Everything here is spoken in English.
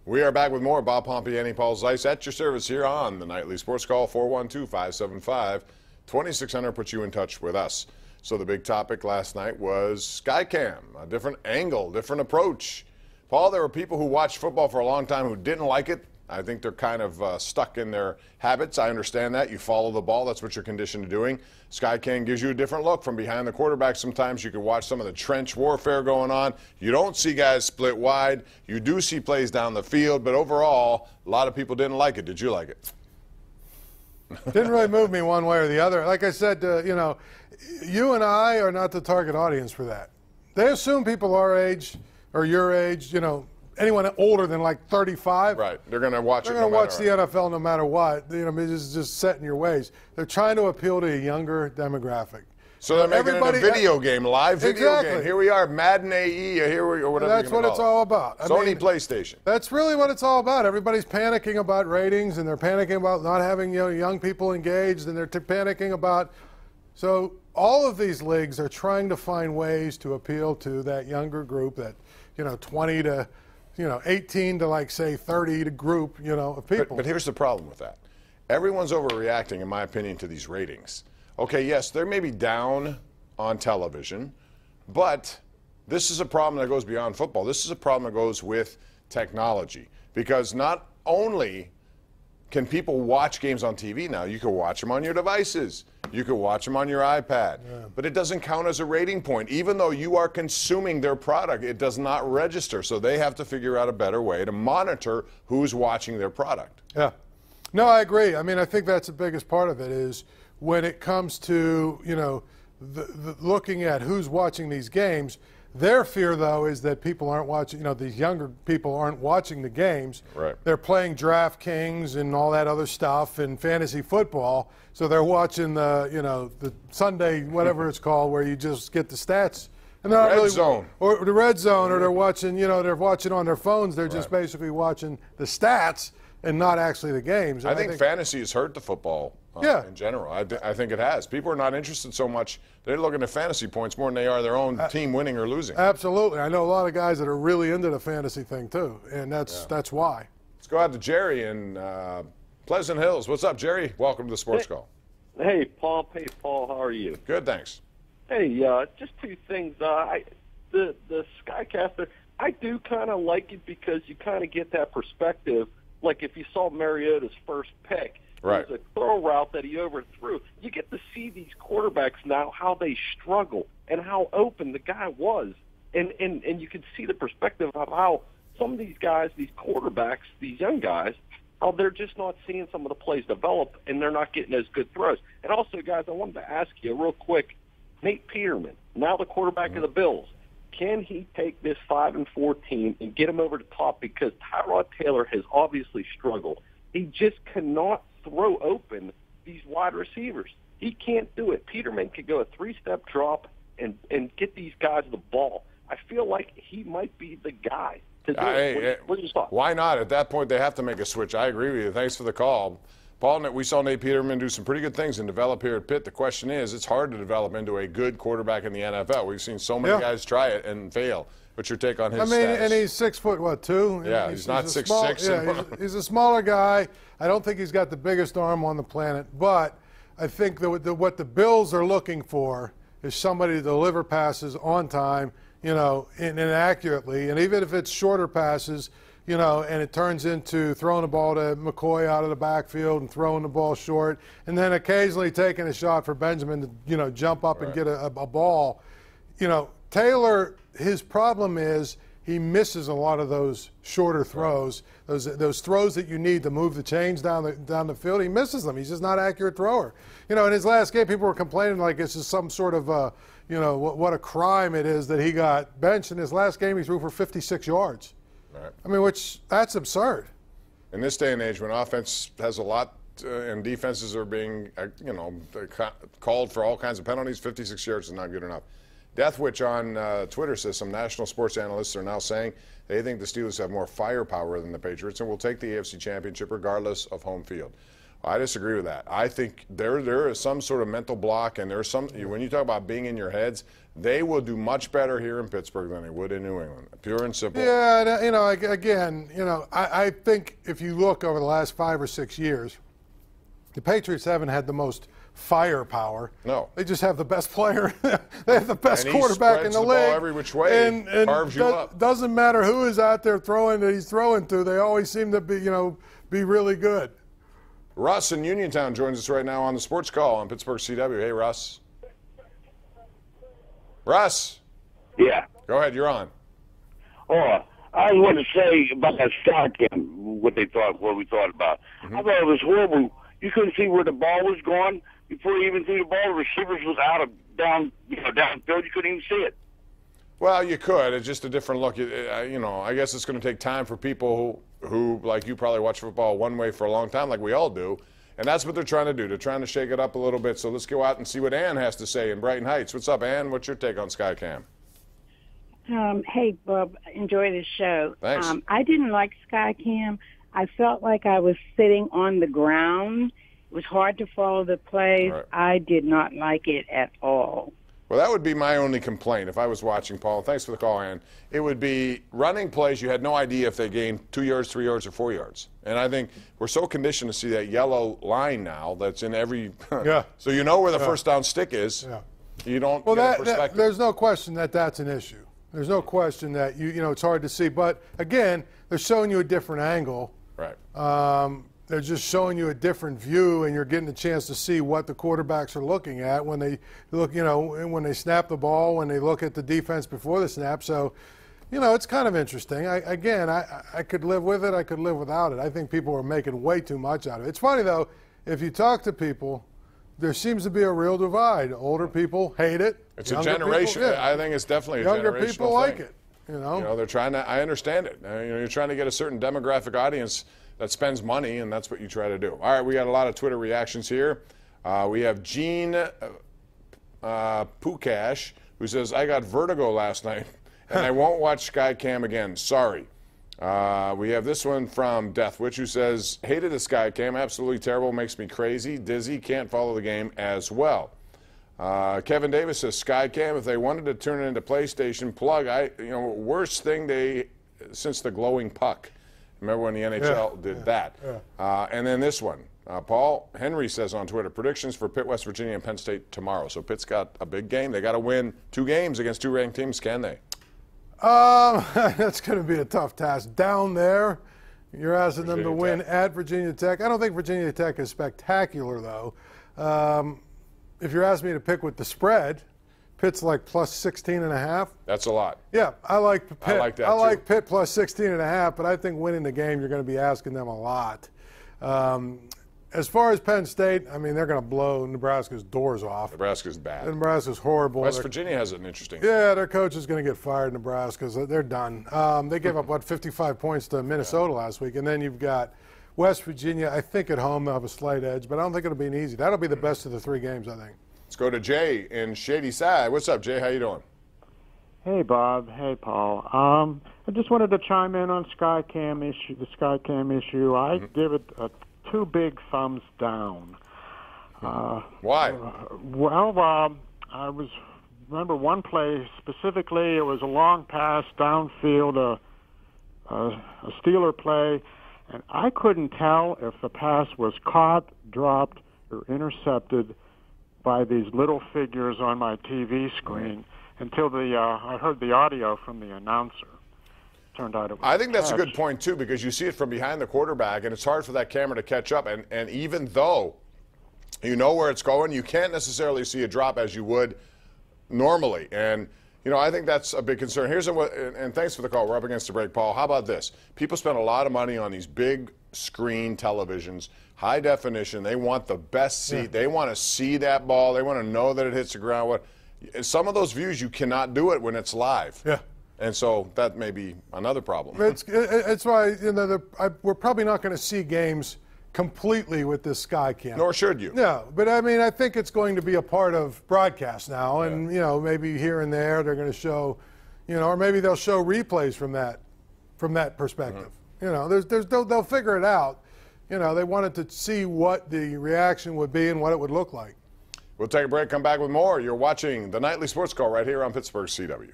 We are back with more Bob Pompeani, Paul Zeise at your service here on the Nightly Sports Call. 412-575-2600 puts you in touch with us. So the big topic last night was SkyCam, a different angle, different approach. Paul, there were people who watched football for a long time who didn't like it. I think they're kind of stuck in their habits. I understand that. You follow the ball. That's what you're conditioned to doing. SkyCam gives you a different look from behind the quarterback. Sometimes you can watch some of the trench warfare going on. You don't see guys split wide. You do see plays down the field. But overall, a lot of people didn't like it. Did you like it? Didn't really move me one way or the other. Like I said, you and I are not the target audience for that. They assume people our age or your age, anyone older than like 35. Right. They're going to watch it. They're going to watch the NFL no matter what. It's just set in your ways. They're trying to appeal to a younger demographic. So they're making it a video game, live video game. Here we are, Madden AE, or whatever. That's what it's all about. Sony PlayStation. That's really what it's all about. Everybody's panicking about ratings, and they're panicking about not having young people engaged, and they're panicking about. So all of these leagues are trying to find ways to appeal to that younger group, that 20 to 18 to, like, say, 30 to group, of people. But here's the problem with that. Everyone's overreacting, in my opinion, to these ratings. Okay, yes, they're maybe down on television, but this is a problem that goes beyond football. This is a problem that goes with technology, because not only can people watch games on TV now, you can watch them on your devices. You can watch them on your iPad. Yeah. But it doesn't count as a rating point. Even though you are consuming their product, it does not register. So they have to figure out a better way to monitor who's watching their product. Yeah. No, I agree. I mean, I think that's the biggest part of it is when it comes to, looking at who's watching these games. Their fear, though, is that people aren't watching, these younger people aren't watching the games. Right. They're playing DraftKings and all that other stuff and fantasy football. So they're watching the Sunday, whatever it's called, where you just get the stats. And they're not Red really, Zone. Or the Red Zone, or they're watching, they're watching on their phones. They're just basically watching the stats and not actually the games. I think fantasy has hurt the football in general. I think it has. People are not interested so much. They're looking at fantasy points more than they are their own team winning or losing. Absolutely. I know a lot of guys that are really into the fantasy thing, too, and that's why. Let's go out to Jerry in Pleasant Hills. What's up, Jerry? Welcome to the Sports Call. Hey, Paul. Hey, Paul. How are you? Good, thanks. Hey, just two things. The Skycaster, I do kind of like it because you kind of get that perspective. Like if you saw Mariota's first pick, right, it was a throw route that he overthrew. You get to see these quarterbacks now, how they struggle and how open the guy was. And you can see the perspective of how some of these guys, these quarterbacks, these young guys, how they're just not seeing some of the plays develop and they're not getting as good throws. And also, guys, I wanted to ask you real quick, Nate Peterman, now the quarterback of the Bills, can he take this 5-4 team and get him over the top? Because Tyrod Taylor has obviously struggled. He just cannot throw open these wide receivers. He can't do it. Peterman could go a three-step drop and get these guys the ball. I feel like he might be the guy to do it. What do you thought? Why not? At that point, they have to make a switch. I agree with you. Thanks for the call. Paul, we saw Nate Peterman do some pretty good things and develop here at Pitt. The question is, it's hard to develop into a good quarterback in the NFL. We've seen so many guys try it and fail. What's your take on his status? And he's 6'2"? Yeah, he's not 6'6". Yeah, he's a smaller guy. I don't think he's got the biggest arm on the planet, but I think that what the Bills are looking for is somebody to deliver passes on time, and accurately, and even if it's shorter passes, and it turns into throwing the ball to McCoy out of the backfield and throwing the ball short, and then occasionally taking a shot for Benjamin to, jump up and get a ball. Taylor, his problem is he misses a lot of those shorter throws, those throws that you need to move the chains down the field. He misses them. He's just not an accurate thrower. In his last game, people were complaining like this is some sort of, what a crime it is that he got benched. In his last game, he threw for 56 yards. Right. I mean, that's absurd. In this day and age, when offense has a lot and defenses are being, called for all kinds of penalties, 56 yards is not good enough. Deathwitch on Twitter says some national sports analysts are now saying they think the Steelers have more firepower than the Patriots and will take the AFC Championship regardless of home field. I disagree with that. I think there is some sort of mental block, and there's some, when you talk about being in your heads, they will do much better here in Pittsburgh than they would in New England. Pure and simple. Yeah, you know, again, you know, I think if you look over the last 5 or 6 years, the Patriots haven't had the most firepower. No. They just have the best player. They have the best And he quarterback in the spreads league. ball every which way, and carves you up. Doesn't matter who is out there throwing that he's throwing to. They always seem to be, you know, be really good. Russ in Uniontown joins us right now on the Sports Call on Pittsburgh CW. Hey, Russ. Russ. Yeah. Go ahead. You're on. Oh, I want to say about that SkyCam, what we thought about. I thought it was horrible. You couldn't see where the ball was going before you even threw the ball. The receivers was out of downfield. You couldn't even see it. Well, you could. It's just a different look. You know, I guess it's going to take time for people who, like you, probably watch football one way for a long time, like we all do. And that's what they're trying to do. They're trying to shake it up a little bit. So let's go out and see what Ann has to say in Brighton Heights. What's up, Ann? What's your take on SkyCam? Hey, Bob, enjoy the show. Thanks. I didn't like SkyCam. I felt like I was sitting on the ground. It was hard to follow the plays. Right. I did not like it at all. Well, that would be my only complaint if I was watching, Paul. Thanks for the call, Ann. It would be running plays. You had no idea if they gained 2 yards, 3 yards, or 4 yards. And I think we're so conditioned to see that yellow line now that's in every Yeah. So you know where the first down stick is. Yeah. You don't Well, get a perspective. there's no question that that's an issue. There's no question that you know it's hard to see. But again, they're showing you a different angle. Right. They're just showing you a different view, and you're getting a chance to see what the quarterbacks are looking at when they look, you know, when they snap the ball, when they look at the defense before the snap. So, you know, it's kind of interesting. I could live with it. I could live without it. I think people are making way too much out of it. It's funny, though, if you talk to people, there seems to be a real divide. Older people hate it. It's a generation. People, yeah. I think it's definitely a Younger generational people thing. like it. You know, they're trying to. I understand it. You know, you're trying to get a certain demographic audience that spends money, and that's what you try to do. All right, we got a lot of Twitter reactions here. We have Gene Pukash, who says, I got vertigo last night, and I won't watch SkyCam again. Sorry. We have this one from Deathwitch, who says, hated the SkyCam, absolutely terrible, makes me crazy, dizzy, can't follow the game as well. Kevin Davis says, SkyCam, if they wanted to turn it into PlayStation, plug, worst thing since the glowing puck. Remember when the NHL did that? Yeah. And then this one. Paul Henry says on Twitter, predictions for Pitt, West Virginia, and Penn State tomorrow. So Pitt's got a big game. They got to win 2 games against 2 ranked teams, can they? That's going to be a tough task. Down there, you're asking them to win at Virginia Tech. I don't think Virginia Tech is spectacular, though. If you're asking me to pick with the spread, Pitt's like plus 16.5. That's a lot. Yeah, I like Pitt. I like that, I like Pitt plus 16.5, but I think winning the game, you're going to be asking them a lot. As far as Penn State, I mean, they're going to blow Nebraska's doors off. Nebraska's bad. Nebraska's horrible. West Virginia has an interesting. Yeah, their coach is going to get fired. Nebraska's they're done. They gave up 55 points to Minnesota last week, and then you've got West Virginia. I think at home they'll have a slight edge, but I don't think it'll be an easy. That'll be the best of the 3 games, I think. Let's go to Jay in Shady Side. What's up, Jay? How you doing? Hey, Bob. Hey, Paul. I just wanted to chime in on the SkyCam issue. I give it 2 big thumbs down. Why? I remember one play specifically. It was a long pass downfield, a Steeler play, and I couldn't tell if the pass was caught, dropped, or intercepted by these little figures on my TV screen until I heard the audio from the announcer. Turned out it was I think that's a good point, too, because you see it from behind the quarterback, and it's hard for that camera to catch up. And even though you know where it's going, you can't necessarily see a drop as you would normally. And, I think that's a big concern. And thanks for the call. We're up against the break, Paul. How about this? People spend a lot of money on these big screen televisions, high definition. They want the best seat. Yeah. They want to see that ball. They want to know that it hits the ground. Some of those views, you cannot do it when it's live. Yeah. And so that may be another problem. It's why we're probably not going to see games completely with this SkyCam. Nor should you. No, but I mean, I think it's going to be a part of broadcast now, and maybe here and there they're going to show, or maybe they'll show replays from that perspective. Mm-hmm. They'll figure it out. you know, they wanted to see what the reaction would be and what it would look like. We'll take a break, come back with more. You're watching the Nightly Sports Call right here on Pittsburgh CW.